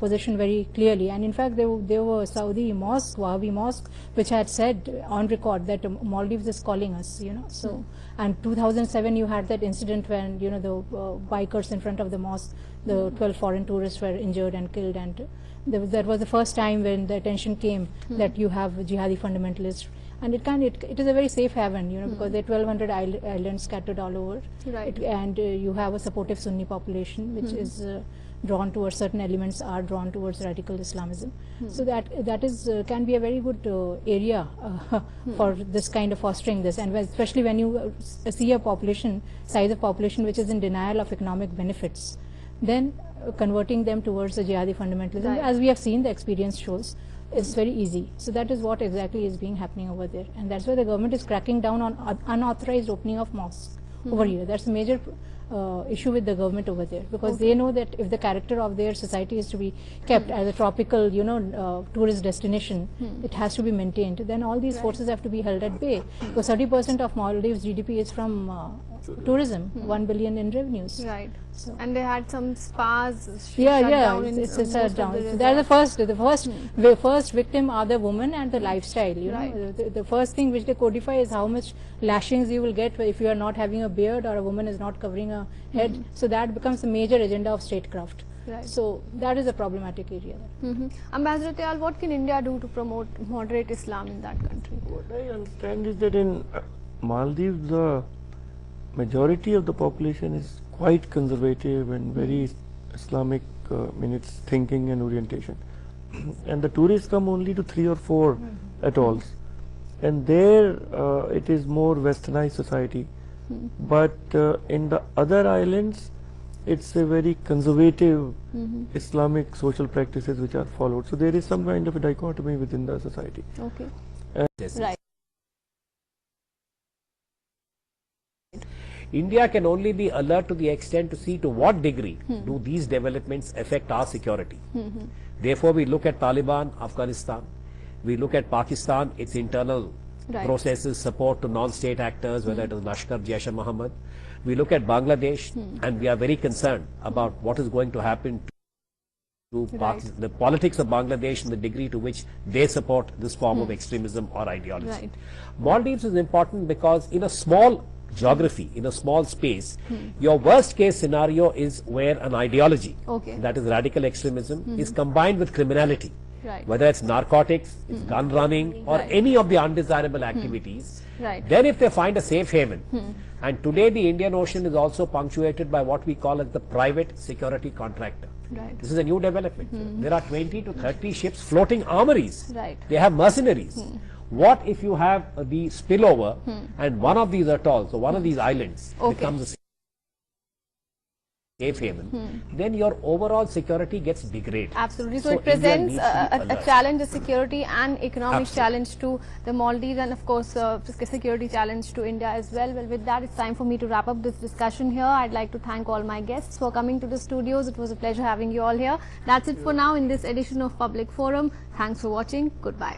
position very clearly. And in fact, there were Saudi mosque, Wahhabi mosque, which had said on record that Maldives is calling us, you know. So, and 2007 you had that incident when, you know, the bikers in front of the mosque, the 12 foreign tourists were injured and killed, and that was the first time when the attention came that you have jihadi fundamentalists. And it is a very safe haven, you know, because there are 1,200 islands scattered all over, right. And you have a supportive Sunni population which is drawn towards certain elements are drawn towards radical Islamism. So that is can be a very good area for this kind of fostering this, and especially when you see a population size of population which is in denial of economic benefits, then converting them towards the jihadi fundamentalism, Right. as we have seen, the experience shows, it's very easy. So that is what exactly is being happening over there, and that's why the government is cracking down on unauthorized opening of mosques over here. That's a major issue with the government over there, because they know that if the character of their society is to be kept as a tropical, you know, tourist destination, it has to be maintained. Then all these forces have to be held at bay, because 30% of Maldives GDP is from tourism, 1 billion in revenues. Right. So, And they had some spas yeah, shut yeah, down in it's most shut of down. the So they're the resorts. first victim are the woman and the lifestyle. You Right. know, the first thing which they codify is how much lashings you will get if you are not having a beard or a woman is not covering a head. So that becomes a major agenda of statecraft. Right. So that is a problematic area. Ambassador Tyal, what can India do to promote moderate Islam in that country? What I understand is that in Maldives, the majority of the population is quite conservative and very Islamic in its thinking and orientation. And the tourists come only to 3 or 4 atolls. And there it is more westernized society. But in the other islands, it's a very conservative Islamic social practices which are followed. So there is some kind of a dichotomy within the society. Okay. Right. India can only be alert to the extent to see to what degree do these developments affect our security. Therefore, we look at Taliban, Afghanistan. We look at Pakistan, its internal processes, support to non-state actors, whether it is Lashkar, Jaish-e-Mohammed. We look at Bangladesh, and we are very concerned about what is going to happen to the politics of Bangladesh and the degree to which they support this form of extremism or ideology. Right. Maldives is important because in a small geography, in a small space, your worst case scenario is where an ideology, that is radical extremism, is combined with criminality. Right. Whether it's narcotics, it's gun running, or any of the undesirable activities. Right. Then if they find a safe haven, and today the Indian Ocean is also punctuated by what we call as the private security contractor. Right. This is a new development. There are 20 to 30 ships floating armories. Right. They have mercenaries. What if you have the spillover and one of these atolls or one of these islands becomes a safe haven, then your overall security gets degraded. Absolutely. So, it India presents needs to be a alert. challenge, a security and economic Absolutely. challenge to the Maldives, and of course a security challenge to India as well. Well, with that, it's time for me to wrap up this discussion here. I'd like to thank all my guests for coming to the studios. It was a pleasure having you all here. That's it for now in this edition of Public Forum. Thanks for watching. Goodbye.